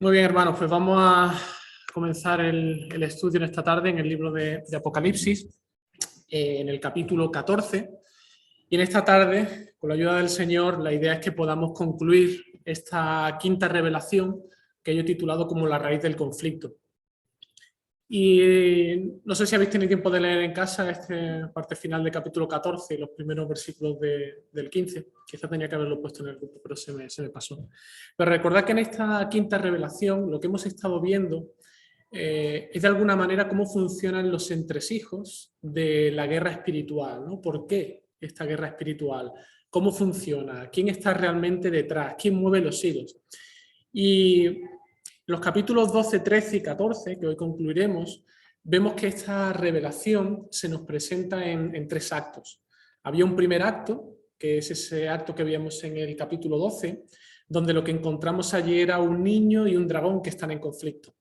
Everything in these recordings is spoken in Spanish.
Muy bien, hermanos, pues vamos a comenzar el estudio en esta tarde en el libro de Apocalipsis, en el capítulo 14. Y en esta tarde, con la ayuda del Señor, la idea es que podamos concluir esta quinta revelación que yo he titulado como la raíz del conflicto. Y no sé si habéis tenido tiempo de leer en casa esta parte final del capítulo 14 y los primeros versículos del 15. Quizás tenía que haberlo puesto en el grupo, pero se me pasó. Pero recordad que en esta quinta revelación lo que hemos estado viendo es de alguna manera cómo funcionan los entresijos de la guerra espiritual, ¿no? ¿Por qué esta guerra espiritual? ¿Cómo funciona? ¿Quién está realmente detrás? ¿Quién mueve los hilos? Y los capítulos 12, 13 y 14, que hoy concluiremos, vemos que esta revelación se nos presenta en tres actos. Había un primer acto, que es ese acto que vimos en el capítulo 12, donde lo que encontramos allí era un niño y un dragón que están en conflicto.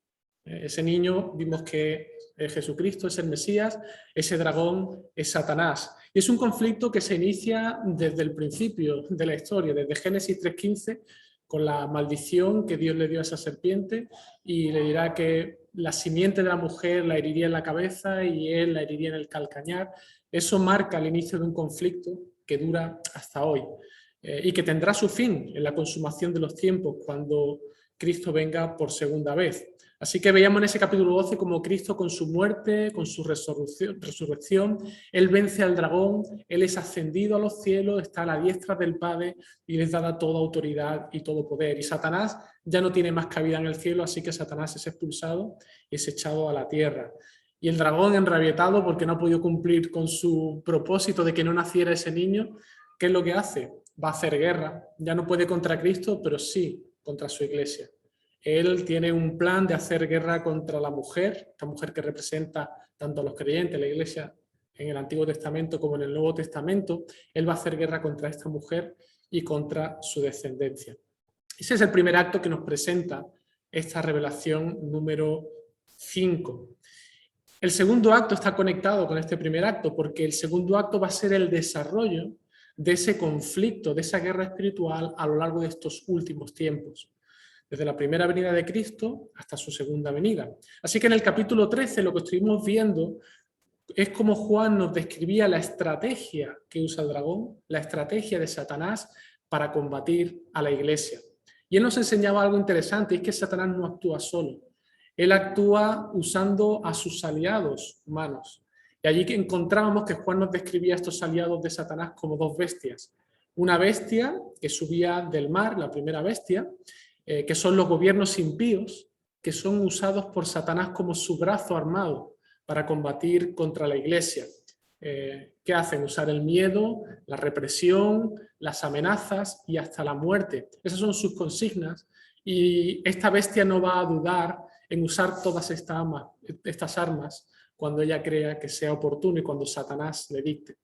Ese niño vimos que Jesucristo es el Mesías, ese dragón es Satanás. Y es un conflicto que se inicia desde el principio de la historia, desde Génesis 3:15, con la maldición que Dios le dio a esa serpiente y le dirá que la simiente de la mujer la heriría en la cabeza y él la heriría en el calcañar. Eso marca el inicio de un conflicto que dura hasta hoy y que tendrá su fin en la consumación de los tiempos cuando Cristo venga por segunda vez. Así que veíamos en ese capítulo 12 como Cristo con su muerte, con su resurrección, Él vence al dragón, Él es ascendido a los cielos, está a la diestra del Padre y les da toda autoridad y todo poder. Y Satanás ya no tiene más cabida en el cielo, así que Satanás es expulsado y es echado a la tierra. Y el dragón, enrabietado porque no ha podido cumplir con su propósito de que no naciera ese niño, ¿qué es lo que hace? Va a hacer guerra. Ya no puede contra Cristo, pero sí contra su iglesia. Él tiene un plan de hacer guerra contra la mujer, esta mujer que representa tanto a los creyentes, la iglesia en el Antiguo Testamento como en el Nuevo Testamento. Él va a hacer guerra contra esta mujer y contra su descendencia. Ese es el primer acto que nos presenta esta revelación número 5. El segundo acto está conectado con este primer acto porque el segundo acto va a ser el desarrollo de ese conflicto, de esa guerra espiritual a lo largo de estos últimos tiempos, desde la primera venida de Cristo hasta su segunda venida. Así que en el capítulo 13 lo que estuvimos viendo es como Juan nos describía la estrategia que usa el dragón, la estrategia de Satanás para combatir a la iglesia. Y él nos enseñaba algo interesante, y es que Satanás no actúa solo. Él actúa usando a sus aliados humanos. Y allí que encontrábamos que Juan nos describía a estos aliados de Satanás como dos bestias. Una bestia que subía del mar, la primera bestia, que son los gobiernos impíos, que son usados por Satanás como su brazo armado para combatir contra la iglesia. ¿Qué hacen? Usar el miedo, la represión, las amenazas y hasta la muerte. Esas son sus consignas y esta bestia no va a dudar en usar todas estas armas cuando ella crea que sea oportuno y cuando Satanás le dicte.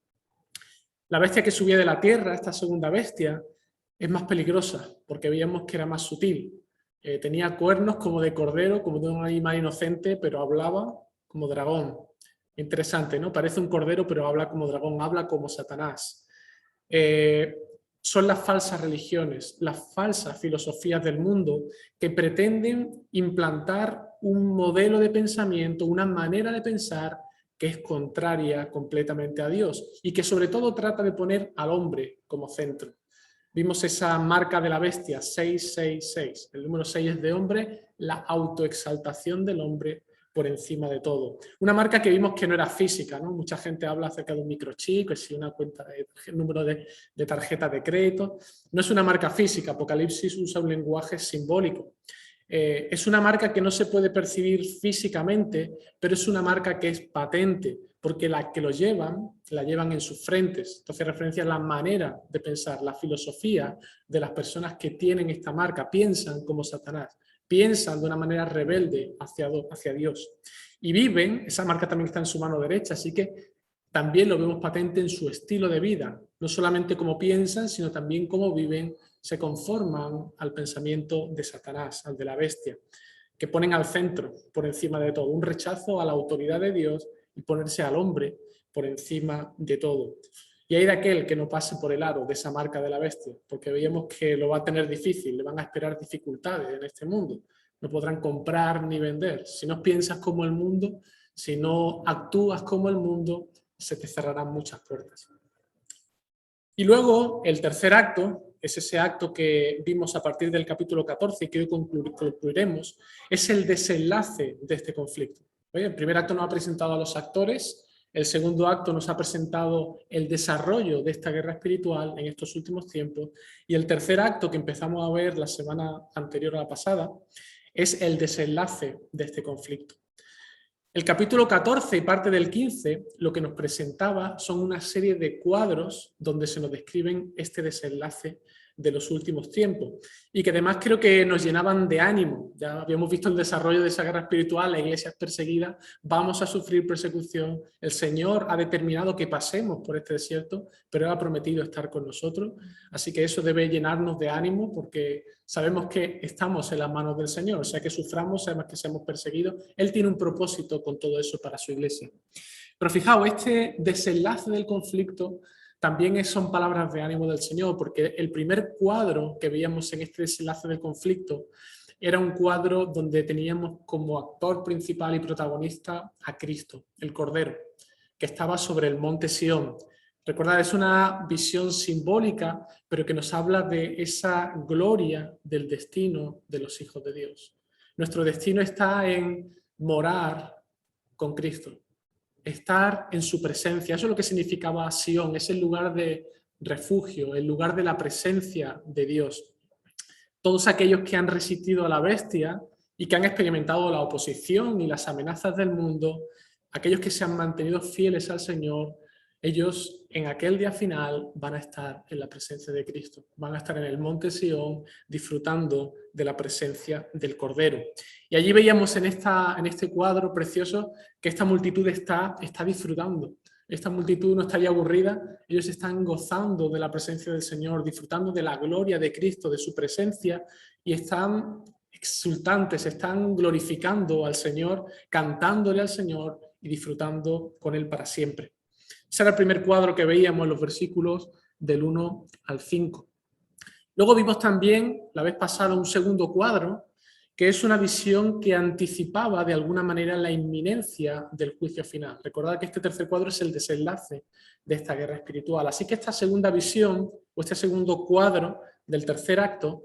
La bestia que subía de la tierra, esta segunda bestia, es más peligrosa porque veíamos que era más sutil. Tenía cuernos como de cordero, como de un animal inocente, pero hablaba como dragón. Interesante, ¿no? Parece un cordero, pero habla como dragón, habla como Satanás. Son las falsas religiones, las falsas filosofías del mundo que pretenden implantar un modelo de pensamiento, una manera de pensar que es contraria completamente a Dios y que sobre todo trata de poner al hombre como centro. Vimos esa marca de la bestia, 666. El número 6 es de hombre, la autoexaltación del hombre por encima de todo. Una marca que vimos que no era física, ¿no? Mucha gente habla acerca de un microchip, que si una cuenta de número de tarjeta de crédito. No es una marca física, Apocalipsis usa un lenguaje simbólico. Es una marca que no se puede percibir físicamente, pero es una marca que es patente, porque las que lo llevan, la llevan en sus frentes. Entonces, referencia a la manera de pensar, la filosofía de las personas que tienen esta marca, piensan como Satanás, piensan de una manera rebelde hacia Dios. Y viven, esa marca también está en su mano derecha, así que también lo vemos patente en su estilo de vida, no solamente cómo piensan, sino también cómo viven, se conforman al pensamiento de Satanás, al de la bestia, que ponen al centro, por encima de todo, un rechazo a la autoridad de Dios y ponerse al hombre por encima de todo. Y hay de aquel que no pase por el aro de esa marca de la bestia, porque veíamos que lo va a tener difícil, le van a esperar dificultades en este mundo. No podrán comprar ni vender. Si no piensas como el mundo, si no actúas como el mundo, se te cerrarán muchas puertas. Y luego el tercer acto, es ese acto que vimos a partir del capítulo 14 y que hoy concluiremos, es el desenlace de este conflicto. El primer acto nos ha presentado a los actores, el segundo acto nos ha presentado el desarrollo de esta guerra espiritual en estos últimos tiempos, y el tercer acto que empezamos a ver la semana anterior a la pasada es el desenlace de este conflicto. El capítulo 14 y parte del 15 lo que nos presentaba son una serie de cuadros donde se nos describen este desenlace de los últimos tiempos y que además creo que nos llenaban de ánimo. Ya habíamos visto el desarrollo de esa guerra espiritual, la iglesia es perseguida, vamos a sufrir persecución, el Señor ha determinado que pasemos por este desierto, pero Él ha prometido estar con nosotros, así que eso debe llenarnos de ánimo porque sabemos que estamos en las manos del Señor, o sea que suframos, sabemos que seamos perseguidos, Él tiene un propósito con todo eso para su iglesia. Pero fijaos, este desenlace del conflicto también son palabras de ánimo del Señor, porque el primer cuadro que veíamos en este desenlace del conflicto era un cuadro donde teníamos como actor principal y protagonista a Cristo, el Cordero, que estaba sobre el monte Sión. Recordad, es una visión simbólica, pero que nos habla de esa gloria del destino de los hijos de Dios. Nuestro destino está en morar con Cristo, estar en su presencia. Eso es lo que significaba Sión, es el lugar de refugio, el lugar de la presencia de Dios. Todos aquellos que han resistido a la bestia y que han experimentado la oposición y las amenazas del mundo, aquellos que se han mantenido fieles al Señor, ellos en aquel día final van a estar en la presencia de Cristo, van a estar en el monte Sión disfrutando de la presencia del Cordero. Y allí veíamos en este cuadro precioso que esta multitud está disfrutando. Esta multitud no estaría aburrida, ellos están gozando de la presencia del Señor, disfrutando de la gloria de Cristo, de su presencia, y están exultantes, están glorificando al Señor, cantándole al Señor y disfrutando con Él para siempre. Ese era el primer cuadro que veíamos en los versículos del 1 al 5. Luego vimos también, la vez pasada, un segundo cuadro, que es una visión que anticipaba de alguna manera la inminencia del juicio final. Recordad que este tercer cuadro es el desenlace de esta guerra espiritual. Así que esta segunda visión, o este segundo cuadro del tercer acto,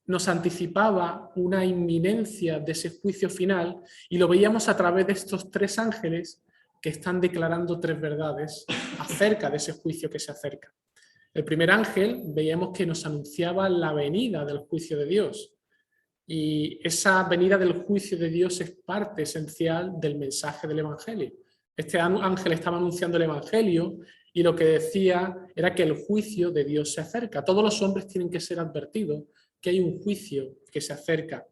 nos anticipaba una inminencia de ese juicio final y lo veíamos a través de estos tres ángeles que están declarando tres verdades acerca de ese juicio que se acerca. El primer ángel veíamos que nos anunciaba la venida del juicio de Dios. Y esa venida del juicio de Dios es parte esencial del mensaje del Evangelio. Este ángel estaba anunciando el Evangelio y lo que decía era que el juicio de Dios se acerca. Todos los hombres tienen que ser advertidos que hay un juicio que se acerca.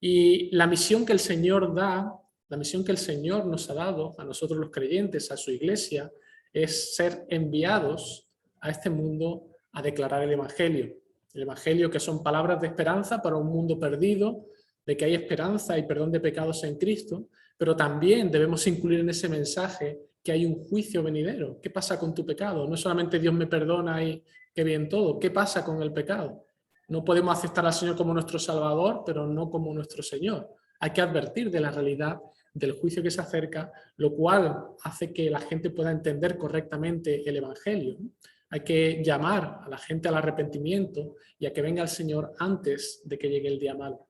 Y la misión que el Señor da, la misión que el Señor nos ha dado a nosotros los creyentes, a su iglesia, es ser enviados a este mundo a declarar el Evangelio. El Evangelio que son palabras de esperanza para un mundo perdido, de que hay esperanza y perdón de pecados en Cristo, pero también debemos incluir en ese mensaje que hay un juicio venidero. ¿Qué pasa con tu pecado? No solamente Dios me perdona y qué bien todo. ¿Qué pasa con el pecado? No podemos aceptar al Señor como nuestro Salvador, pero no como nuestro Señor. Hay que advertir de la realidad del juicio que se acerca, lo cual hace que la gente pueda entender correctamente el Evangelio. Hay que llamar a la gente al arrepentimiento y a que venga el Señor antes de que llegue el día malo.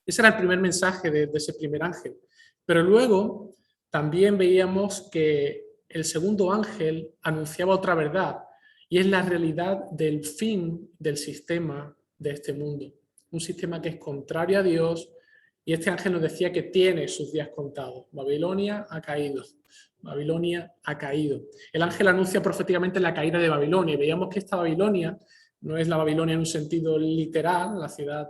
Ese era el primer mensaje de ese primer ángel. Pero luego también veíamos que el segundo ángel anunciaba otra verdad, y es la realidad del fin del sistema de este mundo. Un sistema que es contrario a Dios, y este ángel nos decía que tiene sus días contados. Babilonia ha caído. Babilonia ha caído. El ángel anuncia proféticamente la caída de Babilonia. Y veíamos que esta Babilonia no es la Babilonia en un sentido literal, la ciudad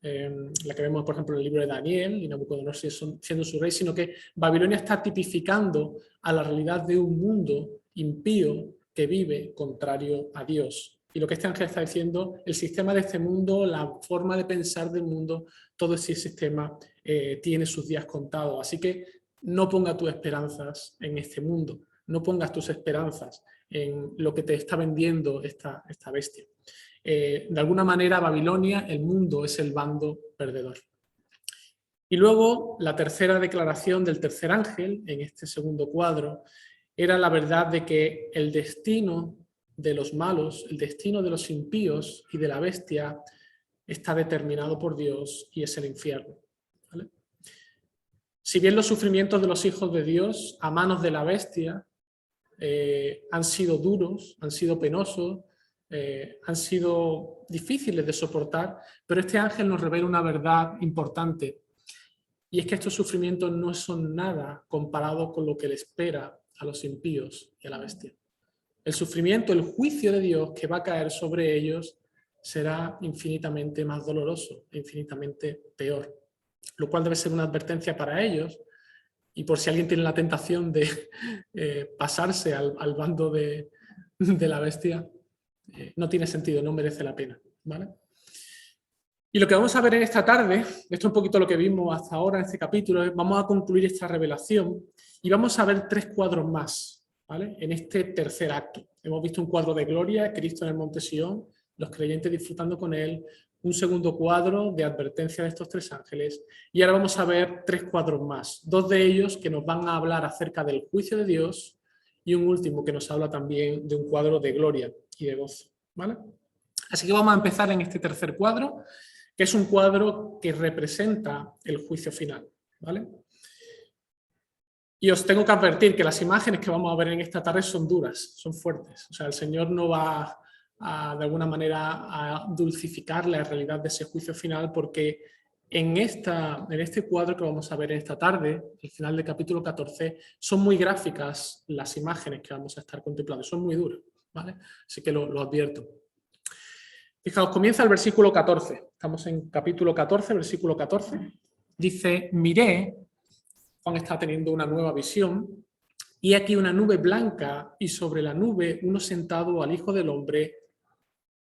la que vemos, por ejemplo, en el libro de Daniel, y Nabucodonosor siendo su rey, sino que Babilonia está tipificando a la realidad de un mundo impío que vive contrario a Dios. Y lo que este ángel está diciendo, el sistema de este mundo, la forma de pensar del mundo, todo ese sistema tiene sus días contados. Así que no pongas tus esperanzas en este mundo, no pongas tus esperanzas en lo que te está vendiendo esta bestia. De alguna manera, Babilonia, el mundo, es el bando perdedor. Y luego, la tercera declaración del tercer ángel, en este segundo cuadro, era la verdad de que el destino de los malos, el destino de los impíos y de la bestia está determinado por Dios y es el infierno. ¿Vale? Si bien los sufrimientos de los hijos de Dios a manos de la bestia han sido duros, han sido penosos, han sido difíciles de soportar, pero este ángel nos revela una verdad importante, y es que estos sufrimientos no son nada comparado con lo que le espera a los impíos y a la bestia. El sufrimiento, el juicio de Dios que va a caer sobre ellos será infinitamente más doloroso, infinitamente peor, lo cual debe ser una advertencia para ellos, y por si alguien tiene la tentación de pasarse al bando de la bestia, no tiene sentido, no merece la pena, ¿vale? Y lo que vamos a ver en esta tarde, esto es un poquito lo que vimos hasta ahora en este capítulo, vamos a concluir esta revelación y vamos a ver 3 cuadros más, ¿vale? En este tercer acto. Hemos visto un cuadro de gloria, Cristo en el monte Sión, los creyentes disfrutando con él, un segundo cuadro de advertencia de estos 3 ángeles, y ahora vamos a ver 3 cuadros más, 2 de ellos que nos van a hablar acerca del juicio de Dios y un último que nos habla también de un cuadro de gloria y de gozo, ¿vale? Así que vamos a empezar en este tercer cuadro, que es un cuadro que representa el juicio final, ¿vale? Y os tengo que advertir que las imágenes que vamos a ver en esta tarde son duras, son fuertes. O sea, el Señor no va de alguna manera a dulcificar la realidad de ese juicio final, porque en este cuadro que vamos a ver en esta tarde, el final del capítulo 14, son muy gráficas las imágenes que vamos a estar contemplando, son muy duras, ¿vale? Así que lo advierto. Fijaos, comienza el versículo 14. Estamos en capítulo 14, versículo 14. Dice, miré, Juan está teniendo una nueva visión, y aquí una nube blanca, y sobre la nube uno sentado al Hijo del Hombre,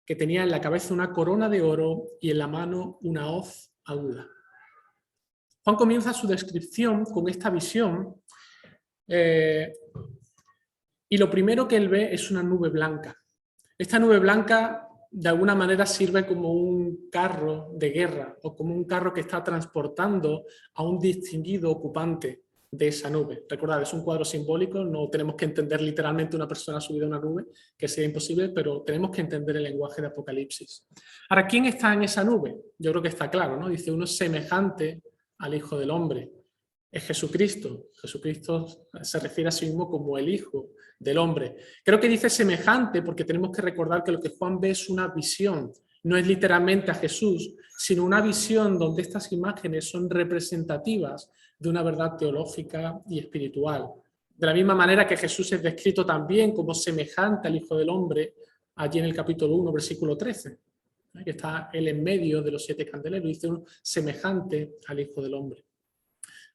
que tenía en la cabeza una corona de oro y en la mano una hoz aguda. Juan comienza su descripción con esta visión, y lo primero que él ve es una nube blanca. Esta nube blanca de alguna manera sirve como un carro de guerra o como un carro que está transportando a un distinguido ocupante de esa nube. Recordad, es un cuadro simbólico, no tenemos que entender literalmente una persona subida a una nube, que sería imposible, pero tenemos que entender el lenguaje de Apocalipsis. Ahora, ¿quién está en esa nube? Yo creo que está claro, ¿no? Dice, uno semejante al Hijo del Hombre. Es Jesucristo. Jesucristo se refiere a sí mismo como el Hijo del Hombre. Creo que dice semejante porque tenemos que recordar que lo que Juan ve es una visión, no es literalmente a Jesús, sino una visión donde estas imágenes son representativas de una verdad teológica y espiritual. De la misma manera que Jesús es descrito también como semejante al Hijo del Hombre, allí en el capítulo 1, versículo 13, que está él en medio de los 7 candeleros, dice uno semejante al Hijo del Hombre.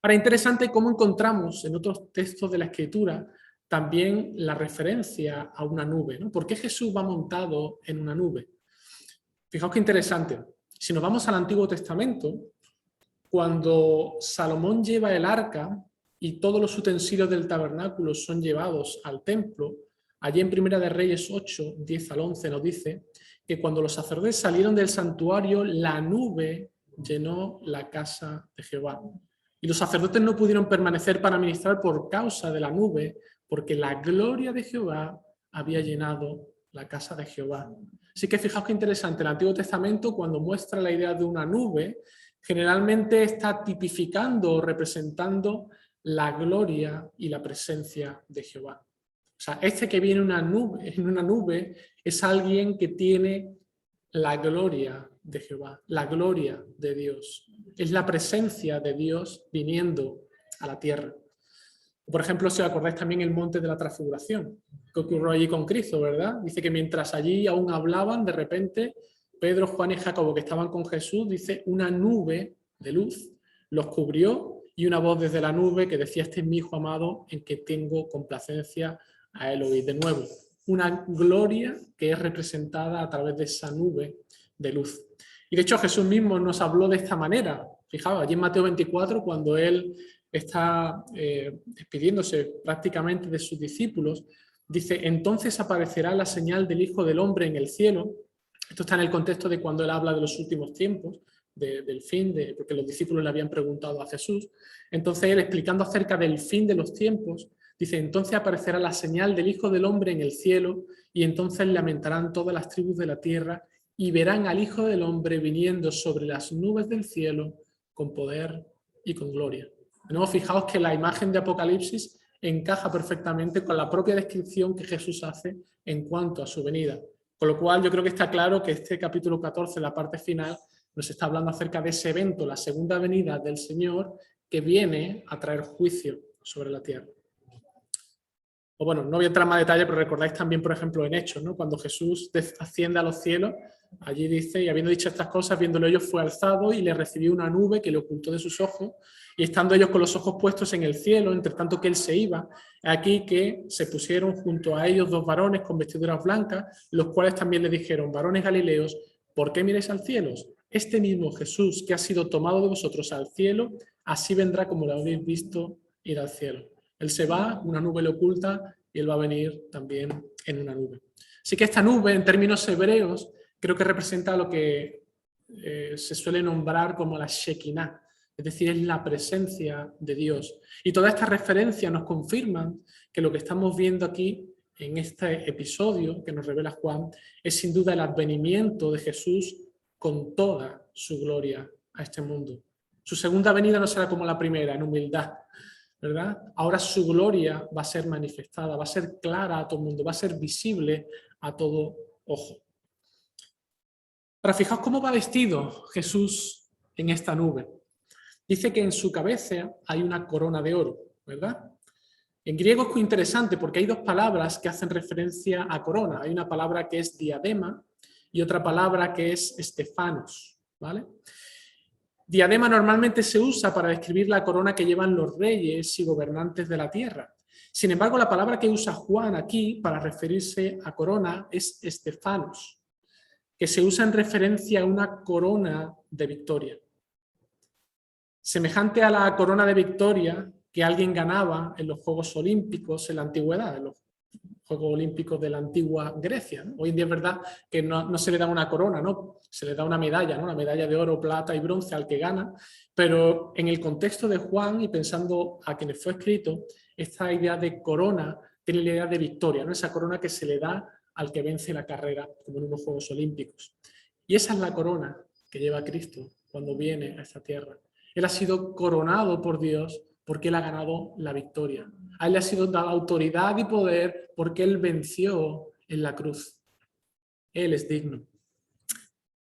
Ahora, interesante cómo encontramos en otros textos de la Escritura también la referencia a una nube, ¿no? ¿Por qué Jesús va montado en una nube? Fijaos qué interesante. Si nos vamos al Antiguo Testamento, cuando Salomón lleva el arca y todos los utensilios del tabernáculo son llevados al templo, allí en Primera de Reyes 8, 10 al 11 nos dice que cuando los sacerdotes salieron del santuario, la nube llenó la casa de Jehová. Y los sacerdotes no pudieron permanecer para ministrar por causa de la nube, porque la gloria de Jehová había llenado la casa de Jehová. Así que fijaos qué interesante, el Antiguo Testamento cuando muestra la idea de una nube, generalmente está tipificando o representando la gloria y la presencia de Jehová. O sea, este que viene en una nube es alguien que tiene la gloria de Jehová, la gloria de Dios. Es la presencia de Dios viniendo a la tierra. Por ejemplo, si os acordáis también el monte de la transfiguración, que ocurrió allí con Cristo, ¿verdad? Dice que mientras allí aún hablaban, de repente, Pedro, Juan y Jacobo, que estaban con Jesús, dice, una nube de luz los cubrió y una voz desde la nube que decía, este es mi hijo amado en que tengo complacencia a él oír. De nuevo, una gloria que es representada a través de esa nube de luz. Y de hecho Jesús mismo nos habló de esta manera. Fijaos, allí en Mateo 24, cuando él está despidiéndose prácticamente de sus discípulos, dice, entonces aparecerá la señal del Hijo del Hombre en el cielo. Esto está en el contexto de cuando él habla de los últimos tiempos, del fin, porque los discípulos le habían preguntado a Jesús. Entonces él, explicando acerca del fin de los tiempos, dice, entonces aparecerá la señal del Hijo del Hombre en el cielo y entonces lamentarán todas las tribus de la tierra y verán al Hijo del Hombre viniendo sobre las nubes del cielo con poder y con gloria. De nuevo, fijaos que la imagen de Apocalipsis encaja perfectamente con la propia descripción que Jesús hace en cuanto a su venida. Con lo cual yo creo que está claro que este capítulo 14, la parte final, nos está hablando acerca de ese evento, la segunda venida del Señor, que viene a traer juicio sobre la tierra. O bueno, no voy a entrar en más detalle, pero recordáis también, por ejemplo, en Hechos, ¿no? Cuando Jesús asciende a los cielos, allí dice, y habiendo dicho estas cosas, viéndolo ellos, fue alzado y le recibió una nube que le ocultó de sus ojos, y estando ellos con los ojos puestos en el cielo, entre tanto que él se iba, aquí que se pusieron junto a ellos dos varones con vestiduras blancas, los cuales también le dijeron, varones galileos, ¿por qué miráis al cielo? Este mismo Jesús que ha sido tomado de vosotros al cielo, así vendrá como lo habéis visto ir al cielo. Él se va, una nube le oculta y él va a venir también en una nube. Así que esta nube, en términos hebreos, creo que representa lo que se suele nombrar como la Shekinah, es decir, es la presencia de Dios. Y todas estas referencias nos confirman que lo que estamos viendo aquí en este episodio que nos revela Juan es sin duda el advenimiento de Jesús con toda su gloria a este mundo. Su segunda venida no será como la primera, en humildad, ¿verdad? Ahora su gloria va a ser manifestada, va a ser clara a todo el mundo, va a ser visible a todo ojo. Ahora, fijaos cómo va vestido Jesús en esta nube. Dice que en su cabeza hay una corona de oro, ¿verdad? En griego es muy interesante porque hay dos palabras que hacen referencia a corona. Hay una palabra que es diadema y otra palabra que es estefanos, ¿vale? Diadema normalmente se usa para describir la corona que llevan los reyes y gobernantes de la tierra. Sin embargo, la palabra que usa Juan aquí para referirse a corona es estefanos, que se usa en referencia a una corona de victoria. Semejante a la corona de victoria que alguien ganaba en los Juegos Olímpicos en la antigüedad, en los Juegos Olímpicos de la antigua Grecia, ¿no? Hoy en día es verdad que no se le da una corona, ¿no? Se le da una medalla, ¿no? Una medalla de oro, plata y bronce al que gana, pero en el contexto de Juan y pensando a quienes fue escrito, esta idea de corona tiene la idea de victoria, ¿no? Esa corona que se le da al que vence la carrera, como en unos Juegos Olímpicos. Y esa es la corona que lleva Cristo cuando viene a esta tierra. Él ha sido coronado por Dios porque él ha ganado la victoria. A él le ha sido dada autoridad y poder porque él venció en la cruz. Él es digno.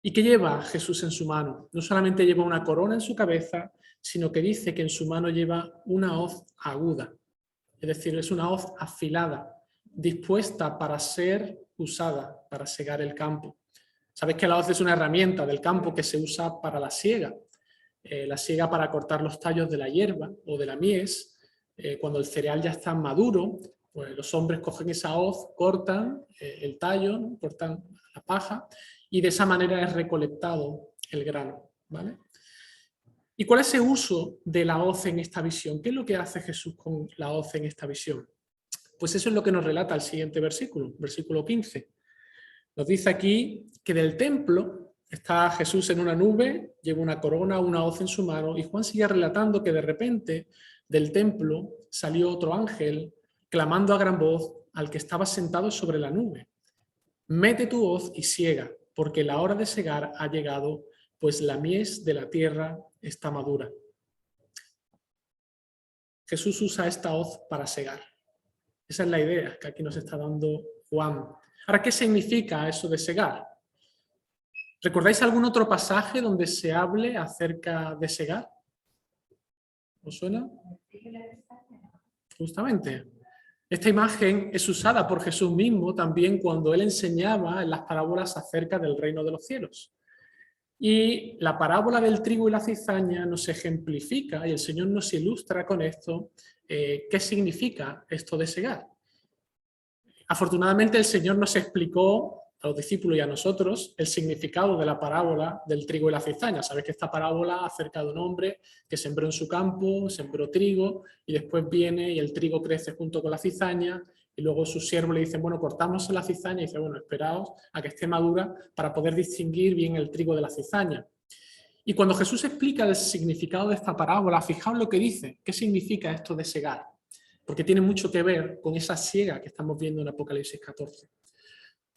¿Y qué lleva Jesús en su mano? No solamente lleva una corona en su cabeza, sino que dice que en su mano lleva una hoz aguda. Es decir, es una hoz afilada, dispuesta para ser usada, para segar el campo. Sabéis que la hoz es una herramienta del campo que se usa para la siega. La siega para cortar los tallos de la hierba o de la mies. Cuando el cereal ya está maduro, pues los hombres cogen esa hoz, cortan el tallo, ¿no? Cortan la paja y de esa manera es recolectado el grano, ¿vale? ¿Y cuál es el uso de la hoz en esta visión? ¿Qué es lo que hace Jesús con la hoz en esta visión? Pues eso es lo que nos relata el siguiente versículo, versículo 15. Nos dice aquí que del templo está Jesús en una nube, lleva una corona, una hoz en su mano, y Juan sigue relatando que de repente del templo salió otro ángel clamando a gran voz al que estaba sentado sobre la nube. Mete tu hoz y siega, porque la hora de segar ha llegado, pues la mies de la tierra está madura. Jesús usa esta hoz para segar. Esa es la idea que aquí nos está dando Juan. Ahora, ¿qué significa eso de segar? ¿Recordáis algún otro pasaje donde se hable acerca de segar? ¿Os suena? Justamente. Esta imagen es usada por Jesús mismo también cuando él enseñaba en las parábolas acerca del reino de los cielos. Y la parábola del trigo y la cizaña nos ejemplifica, y el Señor nos ilustra con esto, qué significa esto de segar. Afortunadamente el Señor nos explicó a los discípulos y a nosotros el significado de la parábola del trigo y la cizaña. Sabéis que esta parábola acerca de un hombre que sembró en su campo, sembró trigo y después viene y el trigo crece junto con la cizaña y luego sus siervos le dicen, bueno, cortamos la cizaña y dice, bueno, esperaos a que esté madura para poder distinguir bien el trigo de la cizaña. Y cuando Jesús explica el significado de esta parábola, fijaos lo que dice, qué significa esto de segar, porque tiene mucho que ver con esa siega que estamos viendo en Apocalipsis 14.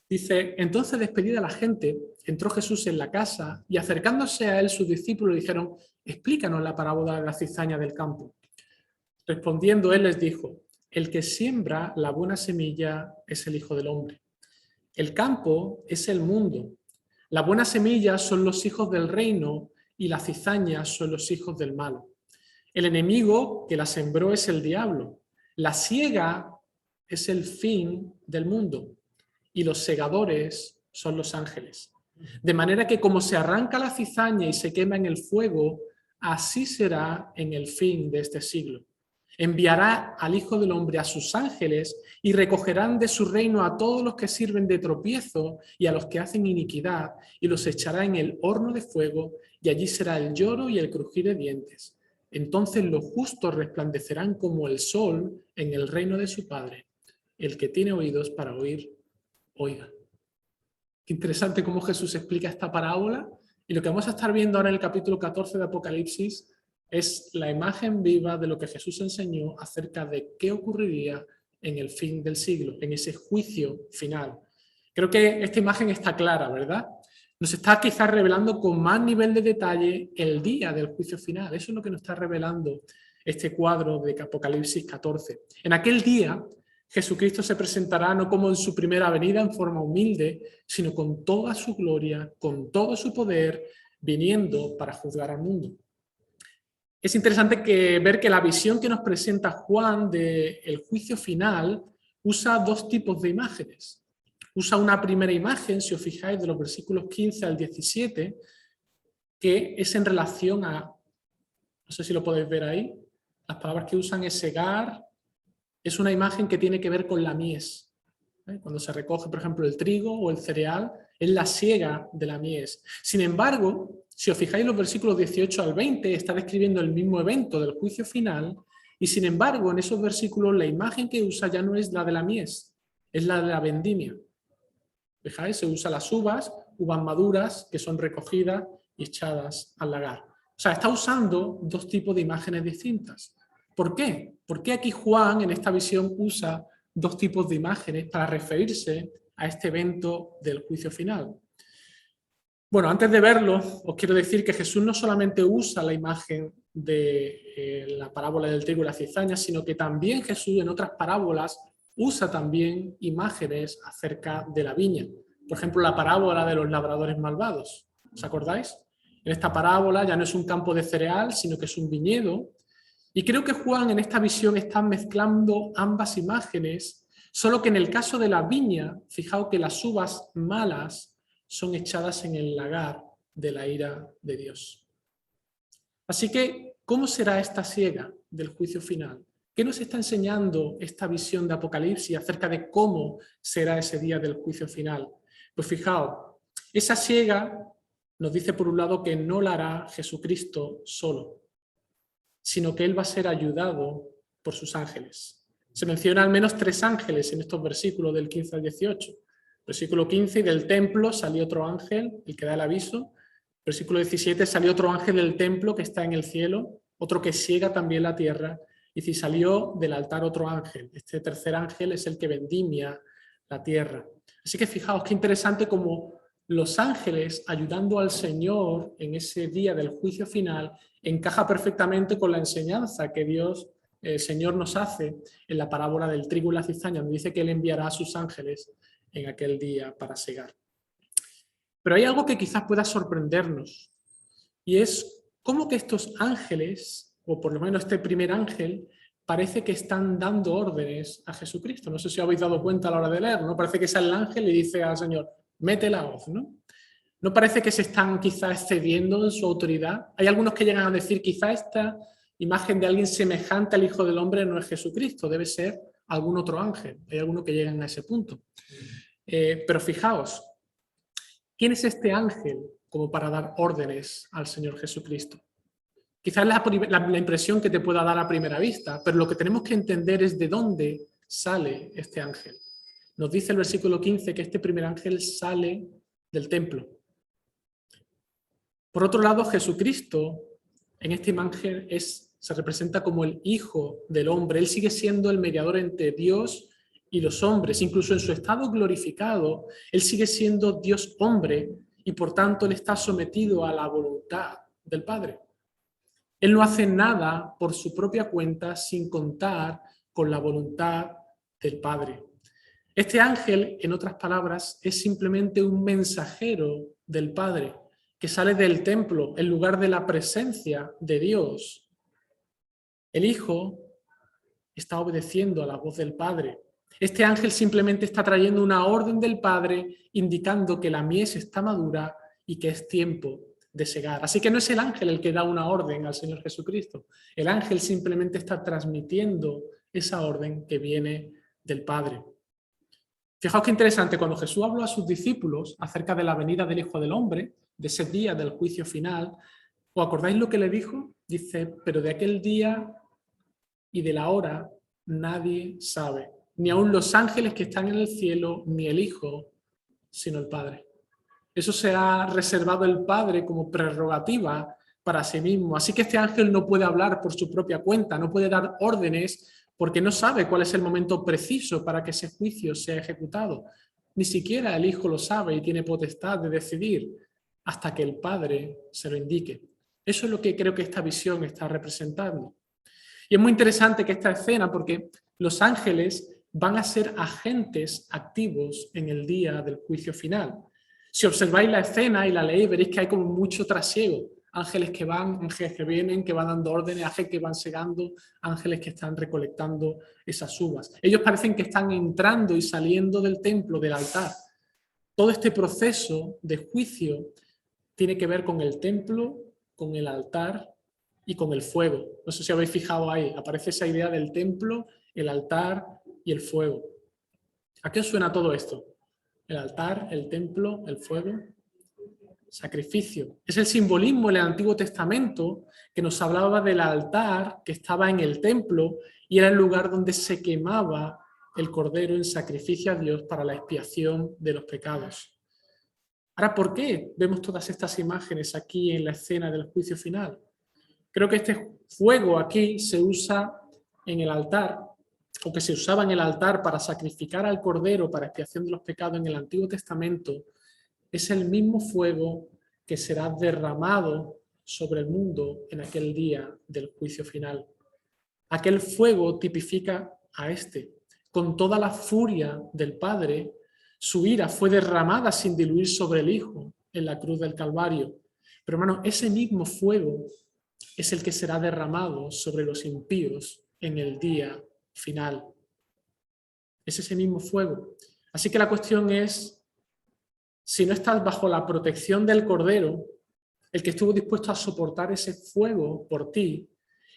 Dice, entonces despedida la gente, entró Jesús en la casa y acercándose a él sus discípulos le dijeron, explícanos la parábola de la cizaña del campo. Respondiendo él les dijo, el que siembra la buena semilla es el Hijo del Hombre. El campo es el mundo. La buena semilla son los hijos del reino y la cizaña son los hijos del malo. El enemigo que la sembró es el diablo. La siega es el fin del mundo. Y los segadores son los ángeles. De manera que como se arranca la cizaña y se quema en el fuego, así será en el fin de este siglo. Enviará al Hijo del Hombre a sus ángeles y recogerán de su reino a todos los que sirven de tropiezo y a los que hacen iniquidad y los echará en el horno de fuego y allí será el lloro y el crujir de dientes. Entonces los justos resplandecerán como el sol en el reino de su Padre. El que tiene oídos para oír, oiga. Qué interesante cómo Jesús explica esta parábola y lo que vamos a estar viendo ahora en el capítulo 14 de Apocalipsis es la imagen viva de lo que Jesús enseñó acerca de qué ocurriría en el fin del siglo, en ese juicio final. Creo que esta imagen está clara, ¿verdad? Nos está quizás revelando con más nivel de detalle el día del juicio final. Eso es lo que nos está revelando este cuadro de Apocalipsis 14. En aquel día, Jesucristo se presentará no como en su primera venida en forma humilde, sino con toda su gloria, con todo su poder, viniendo para juzgar al mundo. Es interesante ver que la visión que nos presenta Juan del juicio final usa dos tipos de imágenes. Usa una primera imagen, si os fijáis, de los versículos 15 al 17, que es en relación a, no sé si lo podéis ver ahí, las palabras que usan es segar, es una imagen que tiene que ver con la mies. Cuando se recoge, por ejemplo, el trigo o el cereal, es la siega de la mies. Sin embargo, si os fijáis, los versículos 18 al 20 está describiendo el mismo evento del juicio final y, sin embargo, en esos versículos la imagen que usa ya no es la de la mies, es la de la vendimia. ¿Fijáis? Se usa las uvas maduras que son recogidas y echadas al lagar. O sea, está usando dos tipos de imágenes distintas. ¿Por qué? ¿Por qué aquí Juan en esta visión usa dos tipos de imágenes para referirse a este evento del juicio final? Bueno, antes de verlo, os quiero decir que Jesús no solamente usa la imagen de la parábola del trigo y la cizaña, sino que también Jesús en otras parábolas usa también imágenes acerca de la viña. Por ejemplo, la parábola de los labradores malvados. ¿Os acordáis? En esta parábola ya no es un campo de cereal, sino que es un viñedo. Y creo que Juan en esta visión está mezclando ambas imágenes, solo que en el caso de la viña, fijaos que las uvas malas son echadas en el lagar de la ira de Dios. Así que, ¿cómo será esta siega del juicio final? ¿Qué nos está enseñando esta visión de Apocalipsis acerca de cómo será ese día del juicio final? Pues fijaos, esa siega nos dice por un lado que no la hará Jesucristo solo, sino que Él va a ser ayudado por sus ángeles. Se menciona al menos 3 ángeles en estos versículos del 15 al 18. Versículo 15, y del templo salió otro ángel, el que da el aviso. Versículo 17, salió otro ángel del templo que está en el cielo, otro que siega también la tierra. Y si salió del altar otro ángel. Este tercer ángel es el que vendimia la tierra. Así que fijaos qué interesante como los ángeles ayudando al Señor en ese día del juicio final encaja perfectamente con la enseñanza que Dios, el Señor, nos hace en la parábola del trigo y la cizaña, donde dice que Él enviará a sus ángeles en aquel día para segar. Pero hay algo que quizás pueda sorprendernos, y es cómo que estos ángeles, o por lo menos este primer ángel, parece que están dando órdenes a Jesucristo. No sé si os habéis dado cuenta a la hora de leer, ¿no? Parece que sale el ángel y dice al Señor, mete la hoz, ¿no? ¿No parece que se están quizás excediendo en su autoridad? Hay algunos que llegan a decir quizás esta imagen de alguien semejante al Hijo del Hombre no es Jesucristo, debe ser algún otro ángel. Hay algunos que llegan a ese punto. Pero fijaos, ¿Quién es este ángel como para dar órdenes al Señor Jesucristo? Quizás la impresión que te pueda dar a primera vista, pero lo que tenemos que entender es de dónde sale este ángel. Nos dice el versículo 15 que este primer ángel sale del templo. Por otro lado, Jesucristo en esta imagen se representa como el Hijo del Hombre. Él sigue siendo el mediador entre Dios y los hombres. Incluso en su estado glorificado, Él sigue siendo Dios hombre y por tanto Él está sometido a la voluntad del Padre. Él no hace nada por su propia cuenta sin contar con la voluntad del Padre. Este ángel, en otras palabras, es simplemente un mensajero del Padre que sale del templo, en lugar de la presencia de Dios. El Hijo está obedeciendo a la voz del Padre. Este ángel simplemente está trayendo una orden del Padre indicando que la mies está madura y que es tiempo de segar. Así que no es el ángel el que da una orden al Señor Jesucristo. El ángel simplemente está transmitiendo esa orden que viene del Padre. Fijaos qué interesante, cuando Jesús habló a sus discípulos acerca de la venida del Hijo del Hombre, de ese día del juicio final, ¿os acordáis lo que le dijo? Dice, pero de aquel día y de la hora nadie sabe, ni aun los ángeles que están en el cielo, ni el Hijo, sino el Padre. Eso se ha reservado el Padre como prerrogativa para sí mismo. Así que este ángel no puede hablar por su propia cuenta, no puede dar órdenes porque no sabe cuál es el momento preciso para que ese juicio sea ejecutado. Ni siquiera el Hijo lo sabe y tiene potestad de decidir hasta que el Padre se lo indique. Eso es lo que creo que esta visión está representando. Y es muy interesante que esta escena, porque los ángeles van a ser agentes activos en el día del juicio final. Si observáis la escena y la leéis, veréis que hay como mucho trasiego. Ángeles que van, ángeles que vienen, que van dando órdenes, ángeles que van segando, ángeles que están recolectando esas uvas. Ellos parecen que están entrando y saliendo del templo, del altar. Todo este proceso de juicio tiene que ver con el templo, con el altar y con el fuego. No sé si habéis fijado ahí, aparece esa idea del templo, el altar y el fuego. ¿A qué os suena todo esto? El altar, el templo, el fuego, sacrificio. Es el simbolismo en el Antiguo Testamento que nos hablaba del altar que estaba en el templo y era el lugar donde se quemaba el cordero en sacrificio a Dios para la expiación de los pecados. Ahora, ¿por qué vemos todas estas imágenes aquí en la escena del juicio final? Creo que este fuego aquí se usa en el altar, o que se usaba en el altar para sacrificar al cordero para expiación de los pecados en el Antiguo Testamento, es el mismo fuego que será derramado sobre el mundo en aquel día del juicio final. Aquel fuego tipifica a este. Con toda la furia del Padre, su ira fue derramada sin diluir sobre el Hijo en la cruz del Calvario. Pero hermano, ese mismo fuego es el que será derramado sobre los impíos en el día final. Es ese mismo fuego. Así que la cuestión es, si no estás bajo la protección del Cordero, el que estuvo dispuesto a soportar ese fuego por ti,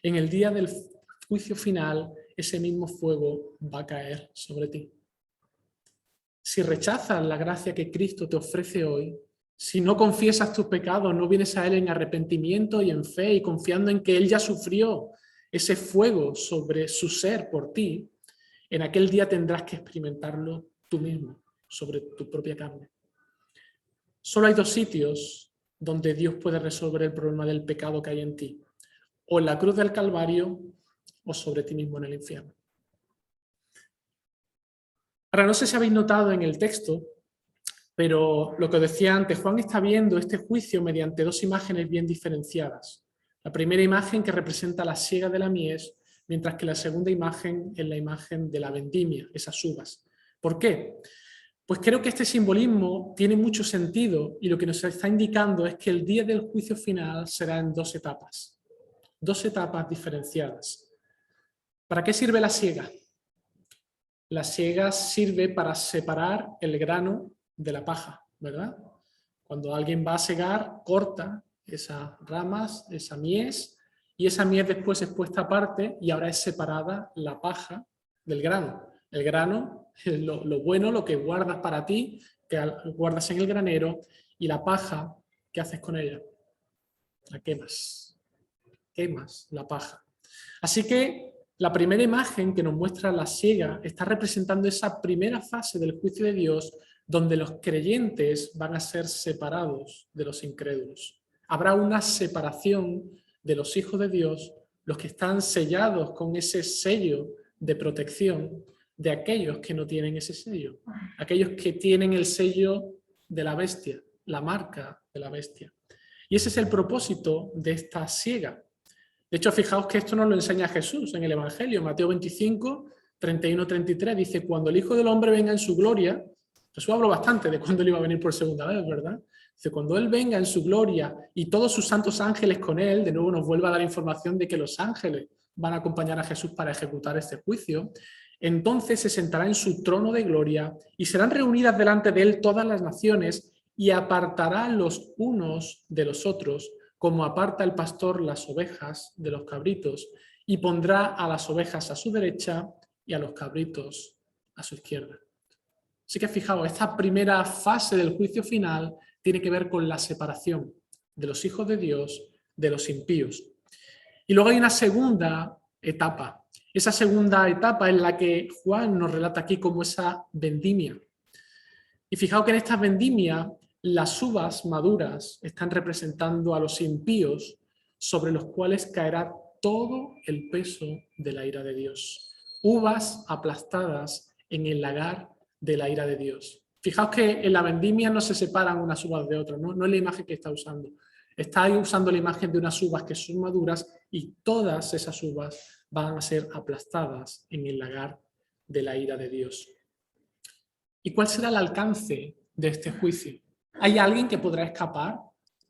en el día del juicio final, ese mismo fuego va a caer sobre ti. Si rechazas la gracia que Cristo te ofrece hoy, si no confiesas tus pecados, no vienes a Él en arrepentimiento y en fe y confiando en que Él ya sufrió ese fuego sobre su ser por ti, en aquel día tendrás que experimentarlo tú mismo, sobre tu propia carne. Solo hay dos sitios donde Dios puede resolver el problema del pecado que hay en ti. O en la cruz del Calvario o sobre ti mismo en el infierno. Ahora, no sé si habéis notado en el texto, pero lo que os decía antes, Juan está viendo este juicio mediante dos imágenes bien diferenciadas. La primera imagen que representa la siega de la mies, mientras que la segunda imagen es la imagen de la vendimia, esas uvas. ¿Por qué? Pues creo que este simbolismo tiene mucho sentido y lo que nos está indicando es que el día del juicio final será en dos etapas diferenciadas. ¿Para qué sirve la siega? La siega sirve para separar el grano de la paja, ¿verdad? Cuando alguien va a segar, corta esas ramas, esa mies, y esa mies después es puesta aparte y ahora es separada la paja del grano. El grano es lo bueno, lo que guardas para ti, que guardas en el granero, Y la paja, ¿qué haces con ella? La quemas. Quemas la paja. Así que la primera imagen que nos muestra la siega está representando esa primera fase del juicio de Dios donde los creyentes van a ser separados de los incrédulos. Habrá una separación de los hijos de Dios, los que están sellados con ese sello de protección, de aquellos que no tienen ese sello, aquellos que tienen el sello de la bestia, la marca de la bestia. Y ese es el propósito de esta siega. De hecho, fijaos que esto nos lo enseña Jesús en el Evangelio, Mateo 25, 31-33, dice, cuando el Hijo del Hombre venga en su gloria, Jesús habló bastante de cuándo él iba a venir por segunda vez, ¿verdad? Dice, cuando él venga en su gloria y todos sus santos ángeles con él, de nuevo nos vuelve a dar información de que los ángeles van a acompañar a Jesús para ejecutar este juicio, entonces se sentará en su trono de gloria y serán reunidas delante de él todas las naciones y apartará los unos de los otros, como aparta el pastor las ovejas de los cabritos, y pondrá a las ovejas a su derecha y a los cabritos a su izquierda. Así que fijaos, esta primera fase del juicio final tiene que ver con la separación de los hijos de Dios de los impíos. Y luego hay una segunda etapa. Esa segunda etapa es la que Juan nos relata aquí como esa vendimia. Y fijaos que en esta vendimia las uvas maduras están representando a los impíos sobre los cuales caerá todo el peso de la ira de Dios. Uvas aplastadas en el lagar de la ira de Dios. Fijaos que en la vendimia no se separan unas uvas de otras, no es la imagen que está usando. Está usando la imagen de unas uvas que son maduras y todas esas uvas van a ser aplastadas en el lagar de la ira de Dios. ¿Y cuál será el alcance de este juicio? ¿Hay alguien que podrá escapar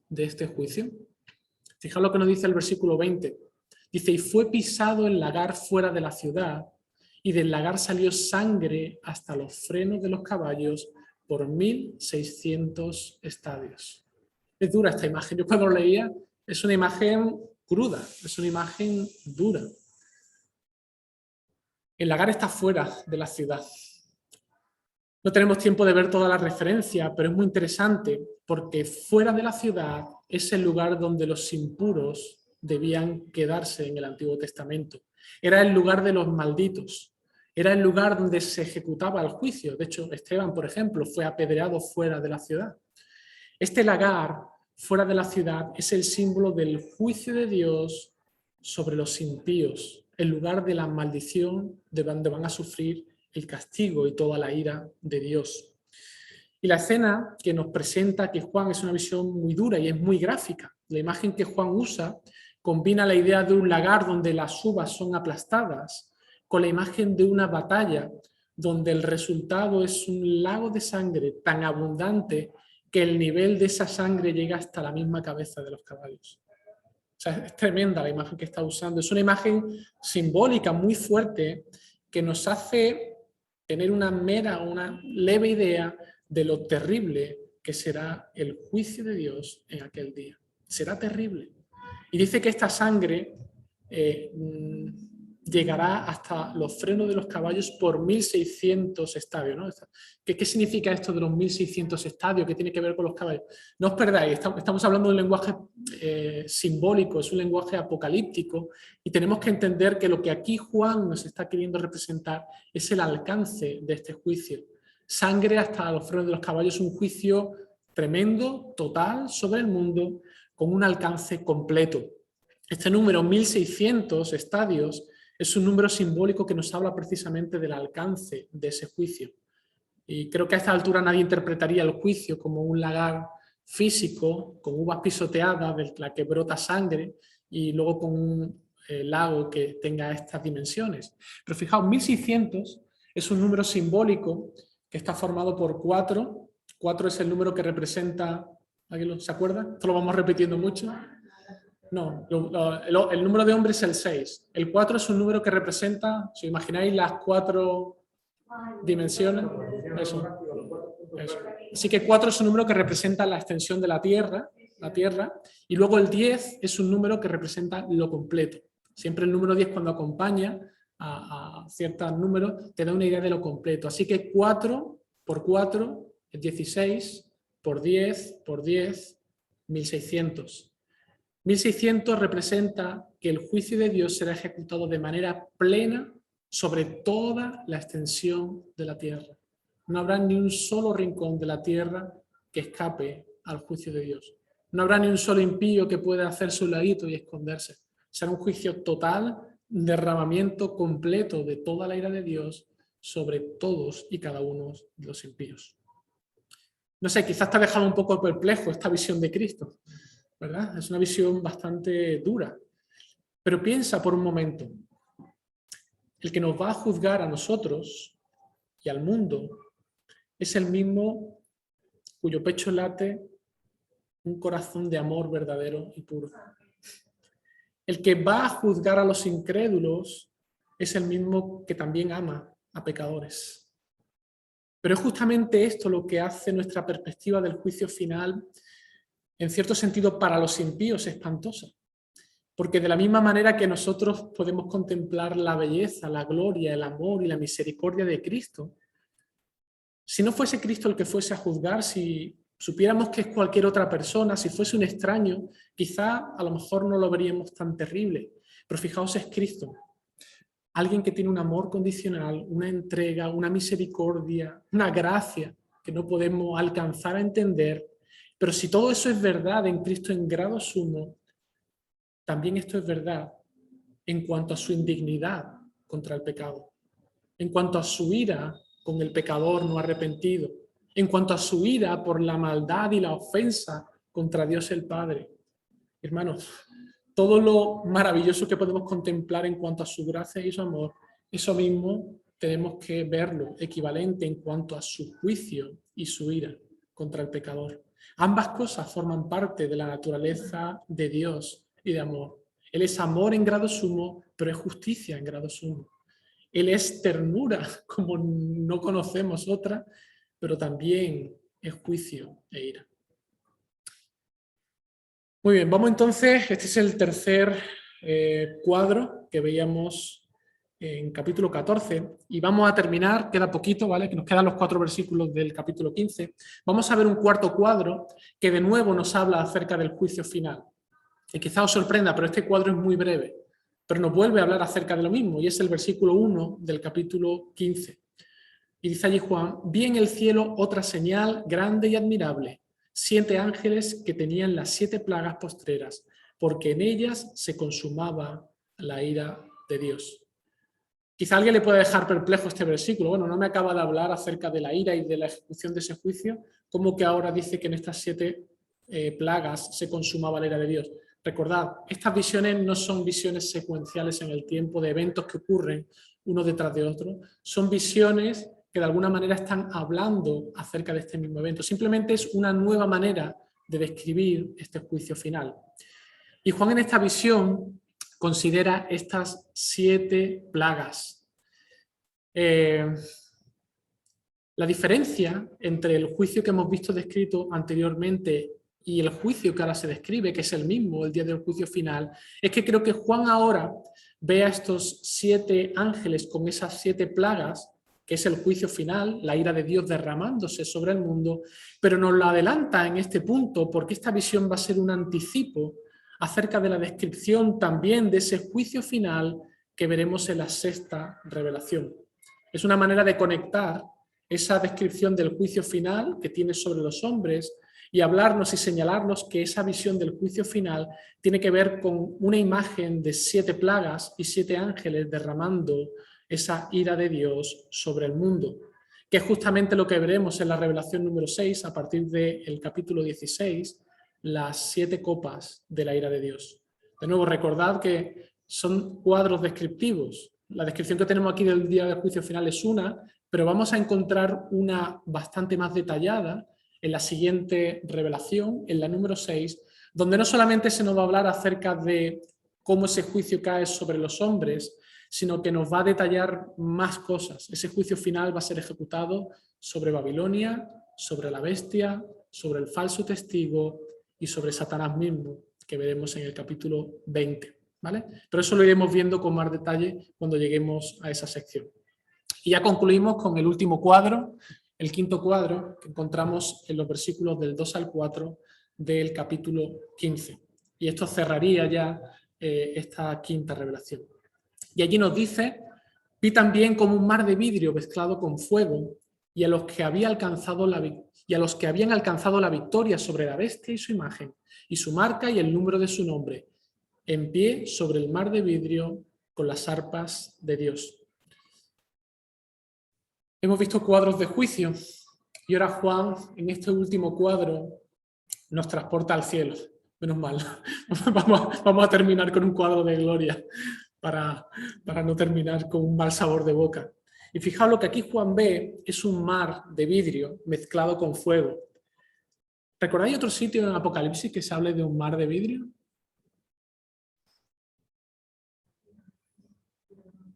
de este juicio? Fijaos lo que nos dice el versículo 20. Dice, y fue pisado el lagar fuera de la ciudad, y del lagar salió sangre hasta los frenos de los caballos por 1600 estadios. Es dura esta imagen. Yo cuando lo leía, es una imagen cruda, es una imagen dura. El lagar está fuera de la ciudad. No tenemos tiempo de ver toda la referencia, pero es muy interesante porque fuera de la ciudad es el lugar donde los impuros debían quedarse en el Antiguo Testamento. Era el lugar de los malditos. Era el lugar donde se ejecutaba el juicio. De hecho, Esteban, por ejemplo, fue apedreado fuera de la ciudad. Este lagar fuera de la ciudad es el símbolo del juicio de Dios sobre los impíos, el lugar de la maldición de donde van a sufrir el castigo y toda la ira de Dios. Y la escena que nos presenta que Juan es una visión muy dura y es muy gráfica. La imagen que Juan usa combina la idea de un lagar donde las uvas son aplastadas con la imagen de una batalla donde el resultado es un lago de sangre tan abundante que el nivel de esa sangre llega hasta la misma cabeza de los caballos. O sea, es tremenda la imagen que está usando. Es una imagen simbólica muy fuerte que nos hace tener una leve idea de lo terrible que será el juicio de Dios en aquel día. Será terrible. Y dice que esta sangre llegará hasta los frenos de los caballos por 1600 estadios, ¿no? ¿Qué significa esto de los 1600 estadios? ¿Qué tiene que ver con los caballos? No os perdáis, estamos hablando de un lenguaje simbólico, es un lenguaje apocalíptico y tenemos que entender que lo que aquí Juan nos está queriendo representar es el alcance de este juicio. Sangre hasta los frenos de los caballos, un juicio tremendo, total, sobre el mundo, con un alcance completo. Este número, 1600 estadios, es un número simbólico que nos habla precisamente del alcance de ese juicio. Y creo que a esta altura nadie interpretaría el juicio como un lagar físico, con uvas pisoteadas de la que brota sangre y luego con un lago que tenga estas dimensiones. Pero fijaos, 1600 es un número simbólico que está formado por 4. 4 es el número que representa... ¿Alguien se acuerda? Esto lo vamos repitiendo mucho. No, el número de hombres es el 6. El 4 es un número que representa, si imagináis las 4 dimensiones, eso. Así que 4 es un número que representa la extensión de la Tierra, y luego el 10 es un número que representa lo completo. Siempre el número 10 cuando acompaña a ciertos números te da una idea de lo completo. Así que 4 por 4 es 16, por 10, por 10, 1600. 1600 representa que el juicio de Dios será ejecutado de manera plena sobre toda la extensión de la tierra. No habrá ni un solo rincón de la tierra que escape al juicio de Dios. No habrá ni un solo impío que pueda hacer su ladito y esconderse. Será un juicio total, un derramamiento completo de toda la ira de Dios sobre todos y cada uno de los impíos. No sé, quizás te ha dejado un poco perplejo esta visión de Cristo, ¿verdad? Es una visión bastante dura. Pero piensa por un momento, el que nos va a juzgar a nosotros y al mundo es el mismo cuyo pecho late un corazón de amor verdadero y puro. El que va a juzgar a los incrédulos es el mismo que también ama a pecadores. Pero es justamente esto lo que hace nuestra perspectiva del juicio final, en cierto sentido, para los impíos espantosa. Porque de la misma manera que nosotros podemos contemplar la belleza, la gloria, el amor y la misericordia de Cristo, si no fuese Cristo el que fuese a juzgar, si supiéramos que es cualquier otra persona, si fuese un extraño, quizá a lo mejor no lo veríamos tan terrible. Pero fijaos, es Cristo. Alguien que tiene un amor condicional, una entrega, una misericordia, una gracia que no podemos alcanzar a entender. Pero si todo eso es verdad en Cristo en grado sumo, también esto es verdad en cuanto a su indignidad contra el pecado, en cuanto a su ira con el pecador no arrepentido, en cuanto a su ira por la maldad y la ofensa contra Dios el Padre. Hermanos, todo lo maravilloso que podemos contemplar en cuanto a su gracia y su amor, eso mismo tenemos que verlo equivalente en cuanto a su juicio y su ira contra el pecador. Ambas cosas forman parte de la naturaleza de Dios y de amor. Él es amor en grado sumo, pero es justicia en grado sumo. Él es ternura, como no conocemos otra, pero también es juicio e ira. Muy bien, vamos entonces, este es el tercer cuadro que veíamos en capítulo 14 y vamos a terminar, queda poquito, ¿vale? Que nos quedan los 4 versículos del capítulo 15. Vamos a ver un cuarto cuadro que de nuevo nos habla acerca del juicio final. Y quizá os sorprenda, pero este cuadro es muy breve, pero nos vuelve a hablar acerca de lo mismo y es el versículo 1 del capítulo 15. Y dice allí Juan: vi en el cielo otra señal grande y admirable, 7 ángeles que tenían las 7 plagas postreras, porque en ellas se consumaba la ira de Dios. Quizá a alguien le pueda dejar perplejo este versículo. Bueno, no me acaba de hablar acerca de la ira y de la ejecución de ese juicio, ¿cómo que ahora dice que en estas 7 plagas se consumaba la ira de Dios? Recordad, estas visiones no son visiones secuenciales en el tiempo de eventos que ocurren uno detrás de otro, son visiones que de alguna manera están hablando acerca de este mismo evento. Simplemente es una nueva manera de describir este juicio final. Y Juan en esta visión considera estas 7 plagas. La diferencia entre el juicio que hemos visto descrito anteriormente y el juicio que ahora se describe, que es el mismo, el día del juicio final, es que creo que Juan ahora ve a estos 7 ángeles con esas 7 plagas, que es el juicio final, la ira de Dios derramándose sobre el mundo, pero nos lo adelanta en este punto porque esta visión va a ser un anticipo acerca de la descripción también de ese juicio final que veremos en la 6ª revelación. Es una manera de conectar esa descripción del juicio final que tiene sobre los hombres y hablarnos y señalarnos que esa visión del juicio final tiene que ver con una imagen de 7 plagas y 7 ángeles derramando esa ira de Dios sobre el mundo, que es justamente lo que veremos en la revelación número 6 a partir del capítulo 16, las 7 copas de la ira de Dios. De nuevo, recordad que son cuadros descriptivos. La descripción que tenemos aquí del día del juicio final es una, pero vamos a encontrar una bastante más detallada en la siguiente revelación, en la número 6, donde no solamente se nos va a hablar acerca de cómo ese juicio cae sobre los hombres, sino que nos va a detallar más cosas. Ese juicio final va a ser ejecutado sobre Babilonia, sobre la bestia, sobre el falso testigo y sobre Satanás mismo, que veremos en el capítulo 20. ¿Vale? Pero eso lo iremos viendo con más detalle cuando lleguemos a esa sección. Y ya concluimos con el último cuadro, el quinto cuadro que encontramos en los versículos del 2 al 4 del capítulo 15. Y esto cerraría ya esta quinta revelación. Y allí nos dice: vi también como un mar de vidrio mezclado con fuego, y a los que habían alcanzado la victoria sobre la bestia y su imagen, y su marca y el número de su nombre, en pie sobre el mar de vidrio con las arpas de Dios. Hemos visto cuadros de juicio, y ahora Juan, en este último cuadro, nos transporta al cielo. Menos mal. Vamos a terminar con un cuadro de gloria para no terminar con un mal sabor de boca. Y fijaos, lo que aquí Juan ve es un mar de vidrio mezclado con fuego. ¿Recordáis otro sitio en Apocalipsis que se hable de un mar de vidrio?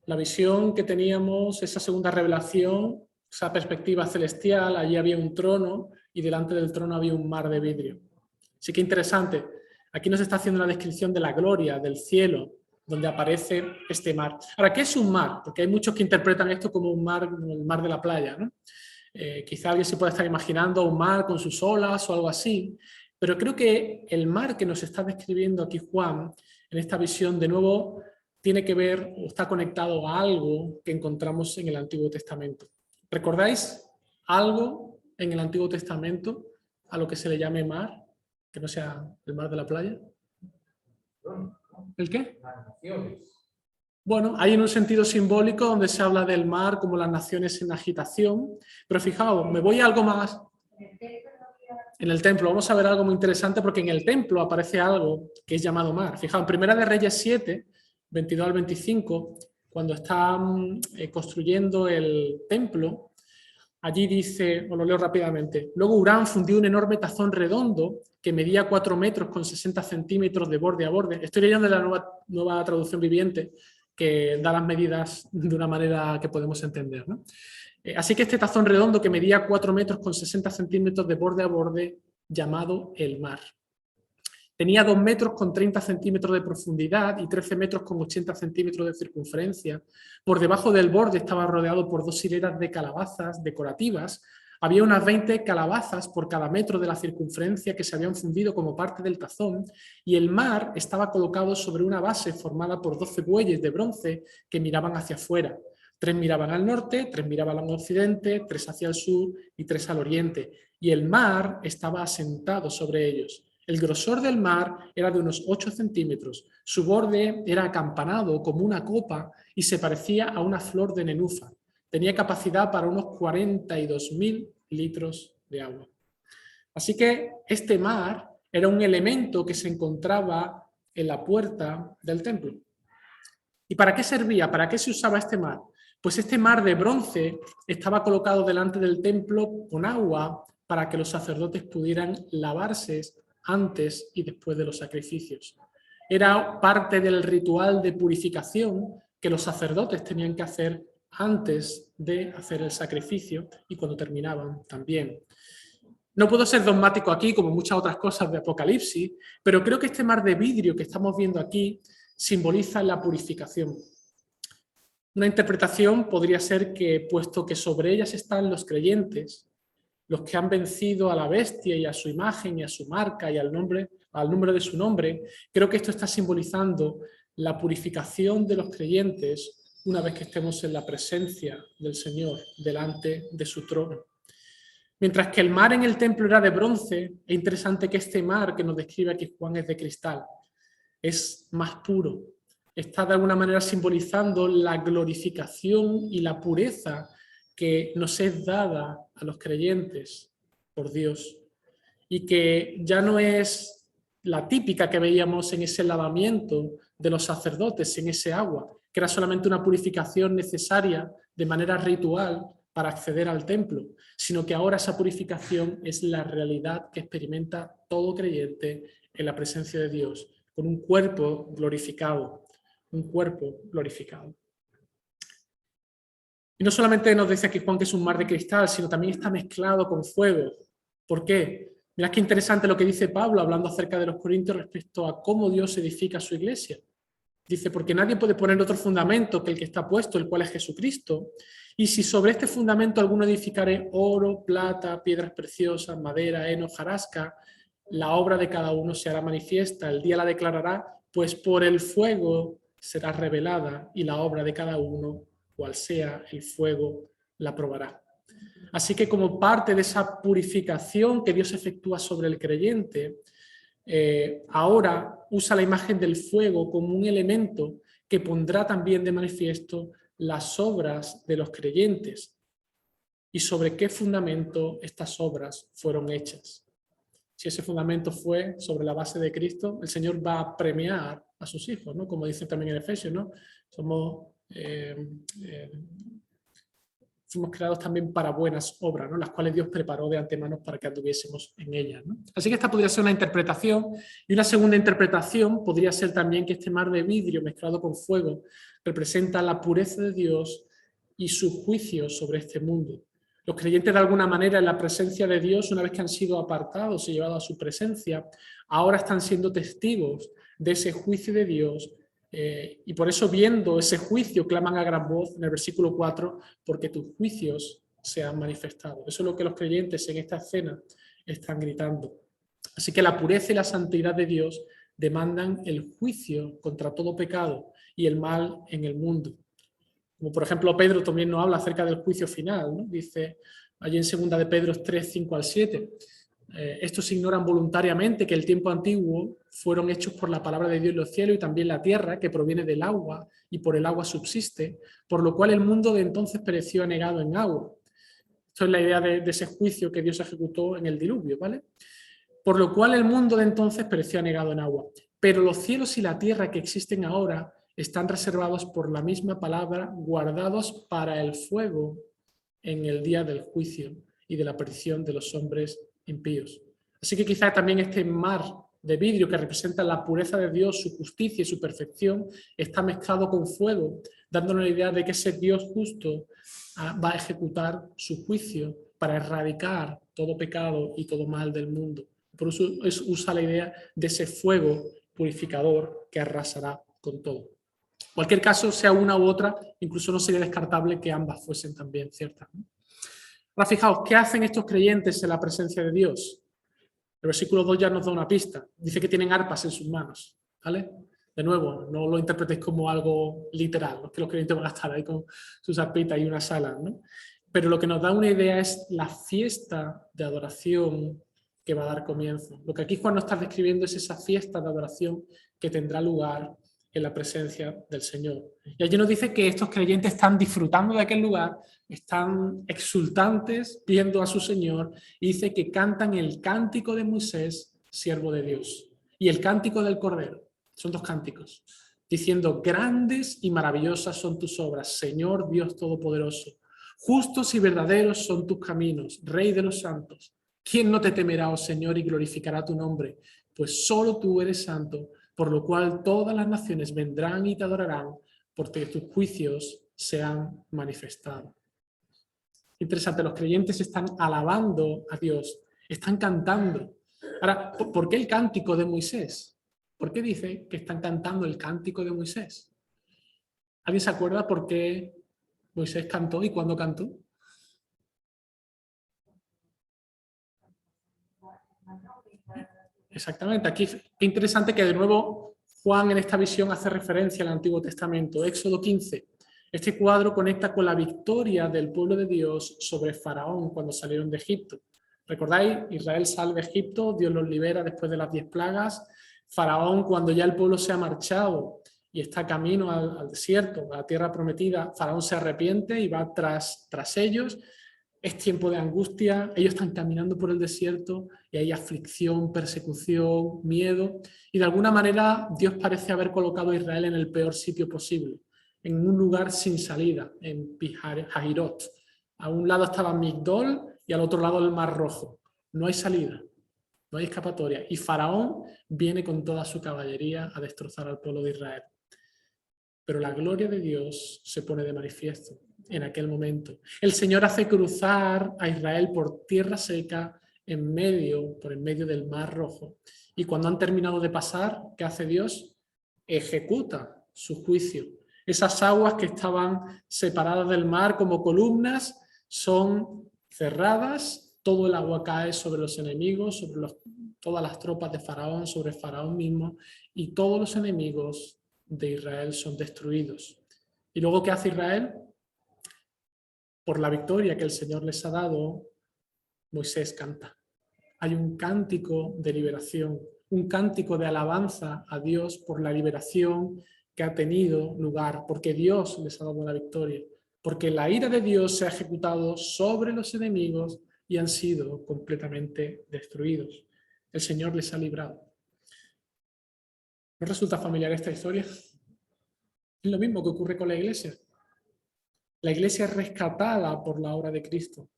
La visión que teníamos, esa segunda revelación, esa perspectiva celestial, allí había un trono y delante del trono había un mar de vidrio. Así que interesante. Aquí nos está haciendo una descripción de la gloria, del cielo, donde aparece este mar. Ahora, ¿qué es un mar? Porque hay muchos que interpretan esto como un mar, como el mar de la playa, ¿no? Quizá alguien se pueda estar imaginando un mar con sus olas o algo así, pero creo que el mar que nos está describiendo aquí Juan, en esta visión, de nuevo, tiene que ver o está conectado a algo que encontramos en el Antiguo Testamento. ¿Recordáis algo en el Antiguo Testamento a lo que se le llame mar, que no sea el mar de la playa? ¿El qué? Las naciones. Bueno, hay en un sentido simbólico donde se habla del mar como las naciones en agitación, pero fijaos, me voy a algo más. En el templo vamos a ver algo muy interesante, porque en el templo aparece algo que es llamado mar. Fijaos, en Primera de Reyes 7, 22 al 25, cuando están construyendo el templo, allí dice, os lo leo rápidamente: luego Hurán fundió un enorme tazón redondo que medía 4 metros con 60 centímetros de borde a borde. Estoy leyendo de la nueva traducción viviente, que da las medidas de una manera que podemos entender, ¿no? Así que este tazón redondo que medía 4 metros con 60 centímetros de borde a borde, llamado el mar. Tenía 2 metros con 30 centímetros de profundidad y 13 metros con 80 centímetros de circunferencia. Por debajo del borde estaba rodeado por 2 hileras de calabazas decorativas. Había unas 20 calabazas por cada metro de la circunferencia que se habían fundido como parte del tazón, y el mar estaba colocado sobre una base formada por 12 bueyes de bronce que miraban hacia afuera. 3 miraban al norte, 3 miraban al occidente, 3 hacia el sur y 3 al oriente. Y el mar estaba asentado sobre ellos. El grosor del mar era de unos 8 centímetros. Su borde era acampanado como una copa y se parecía a una flor de nenufa. Tenía capacidad para unos 42.000 litros de agua. Así que este mar era un elemento que se encontraba en la puerta del templo. ¿Y para qué servía? ¿Para qué se usaba este mar? Pues este mar de bronce estaba colocado delante del templo con agua para que los sacerdotes pudieran lavarse antes y después de los sacrificios. Era parte del ritual de purificación que los sacerdotes tenían que hacer antes de hacer el sacrificio y cuando terminaban también. No puedo ser dogmático aquí, como muchas otras cosas de Apocalipsis, pero creo que este mar de vidrio que estamos viendo aquí simboliza la purificación. Una interpretación podría ser que, puesto que sobre ellas están los creyentes, los que han vencido a la bestia y a su imagen y a su marca y al número de su nombre, creo que esto está simbolizando la purificación de los creyentes una vez que estemos en la presencia del Señor, delante de su trono. Mientras que el mar en el templo era de bronce, es interesante que este mar que nos describe aquí Juan es de cristal. Es más puro. Está de alguna manera simbolizando la glorificación y la pureza que nos es dada a los creyentes por Dios, y que ya no es la típica que veíamos en ese lavamiento de los sacerdotes, en ese agua, que era solamente una purificación necesaria de manera ritual para acceder al templo, sino que ahora esa purificación es la realidad que experimenta todo creyente en la presencia de Dios, con un cuerpo glorificado, un cuerpo glorificado. Y no solamente nos dice aquí Juan que es un mar de cristal, sino también está mezclado con fuego. ¿Por qué? Mirad qué interesante lo que dice Pablo hablando acerca de los corintios respecto a cómo Dios edifica su iglesia. Dice, porque nadie puede poner otro fundamento que el que está puesto, el cual es Jesucristo. Y si sobre este fundamento alguno edificare oro, plata, piedras preciosas, madera, heno, hojarasca, la obra de cada uno se hará manifiesta, el día la declarará, pues por el fuego será revelada y la obra de cada uno, cual sea el fuego, la probará. Así que como parte de esa purificación que Dios efectúa sobre el creyente, ahora usa la imagen del fuego como un elemento que pondrá también de manifiesto las obras de los creyentes y sobre qué fundamento estas obras fueron hechas. Si ese fundamento fue sobre la base de Cristo, el Señor va a premiar a sus hijos, ¿no? Como dice también en Efesios, ¿no? Fuimos creados también para buenas obras, ¿no? Las cuales Dios preparó de antemano para que anduviésemos en ellas, ¿no? Así que esta podría ser una interpretación, y una segunda interpretación podría ser también que este mar de vidrio mezclado con fuego representa la pureza de Dios y su juicio sobre este mundo. Los creyentes de alguna manera en la presencia de Dios, una vez que han sido apartados y llevados a su presencia, ahora están siendo testigos de ese juicio de Dios. Y por eso, viendo ese juicio, claman a gran voz en el versículo 4, porque tus juicios se han manifestado. Eso es lo que los creyentes en esta escena están gritando. Así que la pureza y la santidad de Dios demandan el juicio contra todo pecado y el mal en el mundo. Como por ejemplo Pedro también nos habla acerca del juicio final, ¿no? Dice allí en 2 de Pedro 3, 5 al 7. Estos ignoran voluntariamente que el tiempo antiguo fueron hechos por la palabra de Dios los cielos y también la tierra, que proviene del agua y por el agua subsiste, por lo cual el mundo de entonces pereció anegado en agua. Esto es la idea de ese juicio que Dios ejecutó en el diluvio, ¿vale? Por lo cual el mundo de entonces pereció anegado en agua. Pero los cielos y la tierra que existen ahora están reservados por la misma palabra, guardados para el fuego en el día del juicio y de la perdición de los hombres impíos. Así que quizá también este mar de vidrio que representa la pureza de Dios, su justicia y su perfección, está mezclado con fuego, dándonos la idea de que ese Dios justo va a ejecutar su juicio para erradicar todo pecado y todo mal del mundo. Por eso usa la idea de ese fuego purificador que arrasará con todo. En cualquier caso, sea una u otra, incluso no sería descartable que ambas fuesen también ciertas, ¿no? Ahora fijaos, ¿qué hacen estos creyentes en la presencia de Dios? El versículo 2 ya nos da una pista. Dice que tienen arpas en sus manos, ¿vale? De nuevo, no lo interpretéis como algo literal, no es que los creyentes van a estar ahí con sus arpitas y unas alas, ¿no? Pero lo que nos da una idea es la fiesta de adoración que va a dar comienzo. Lo que aquí Juan nos está describiendo es esa fiesta de adoración que tendrá lugar en la presencia del Señor. Y allí nos dice que estos creyentes están disfrutando de aquel lugar, están exultantes viendo a su Señor, y dice que cantan el cántico de Moisés, siervo de Dios, y el cántico del Cordero. Son dos cánticos, diciendo: grandes y maravillosas son tus obras, Señor Dios Todopoderoso. Justos y verdaderos son tus caminos, Rey de los santos. ¿Quién no te temerá, oh Señor, y glorificará tu nombre? Pues solo tú eres santo, por lo cual todas las naciones vendrán y te adorarán, porque tus juicios se han manifestado. Interesante, los creyentes están alabando a Dios, están cantando. Ahora, ¿por qué el cántico de Moisés? ¿Por qué dice que están cantando el cántico de Moisés? ¿Alguien se acuerda por qué Moisés cantó y cuándo cantó? Exactamente, aquí es interesante que de nuevo Juan en esta visión hace referencia al Antiguo Testamento. Éxodo 15. Este cuadro conecta con la victoria del pueblo de Dios sobre Faraón cuando salieron de Egipto. ¿Recordáis? Israel sale de Egipto, Dios los libera después de las 10 plagas. Faraón, cuando ya el pueblo se ha marchado y está camino al desierto, a la tierra prometida, Faraón se arrepiente y va tras ellos. Es tiempo de angustia, ellos están caminando por el desierto y hay aflicción, persecución, miedo, y de alguna manera Dios parece haber colocado a Israel en el peor sitio posible, en un lugar sin salida, en Pihahirot. A un lado estaba Migdol y al otro lado el Mar Rojo. No hay salida, no hay escapatoria, y Faraón viene con toda su caballería a destrozar al pueblo de Israel. Pero la gloria de Dios se pone de manifiesto en aquel momento. El Señor hace cruzar a Israel por tierra seca por en medio del Mar Rojo. Y cuando han terminado de pasar, ¿qué hace Dios? Ejecuta su juicio. Esas aguas que estaban separadas del mar como columnas son cerradas, todo el agua cae sobre los enemigos, sobre todas las tropas de Faraón, sobre Faraón mismo, y todos los enemigos de Israel son destruidos. ¿Y luego qué hace Israel? Por la victoria que el Señor les ha dado, Moisés canta. Hay un cántico de liberación, un cántico de alabanza a Dios por la liberación que ha tenido lugar, porque Dios les ha dado la victoria, porque la ira de Dios se ha ejecutado sobre los enemigos y han sido completamente destruidos. El Señor les ha librado. ¿No resulta familiar esta historia? Es lo mismo que ocurre con la Iglesia. La Iglesia es rescatada por la obra de Cristo.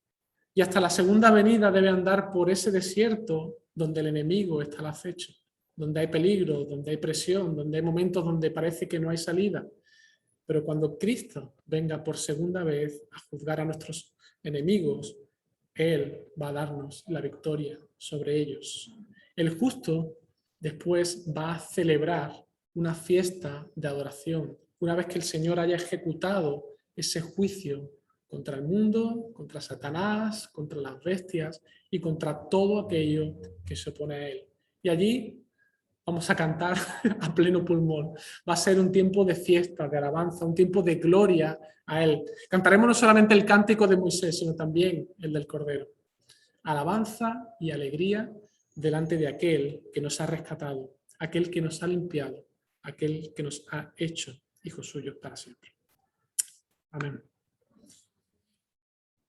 Y hasta la segunda venida debe andar por ese desierto donde el enemigo está al acecho, donde hay peligro, donde hay presión, donde hay momentos donde parece que no hay salida. Pero cuando Cristo venga por segunda vez a juzgar a nuestros enemigos, Él va a darnos la victoria sobre ellos. El justo después va a celebrar una fiesta de adoración, una vez que el Señor haya ejecutado ese juicio contra el mundo, contra Satanás, contra las bestias y contra todo aquello que se opone a Él. Y allí vamos a cantar a pleno pulmón. Va a ser un tiempo de fiesta, de alabanza, un tiempo de gloria a Él. Cantaremos no solamente el cántico de Moisés, sino también el del Cordero. Alabanza y alegría delante de aquel que nos ha rescatado, aquel que nos ha limpiado, aquel que nos ha hecho hijos suyos para siempre. Amén.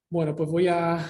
Bueno, pues voy a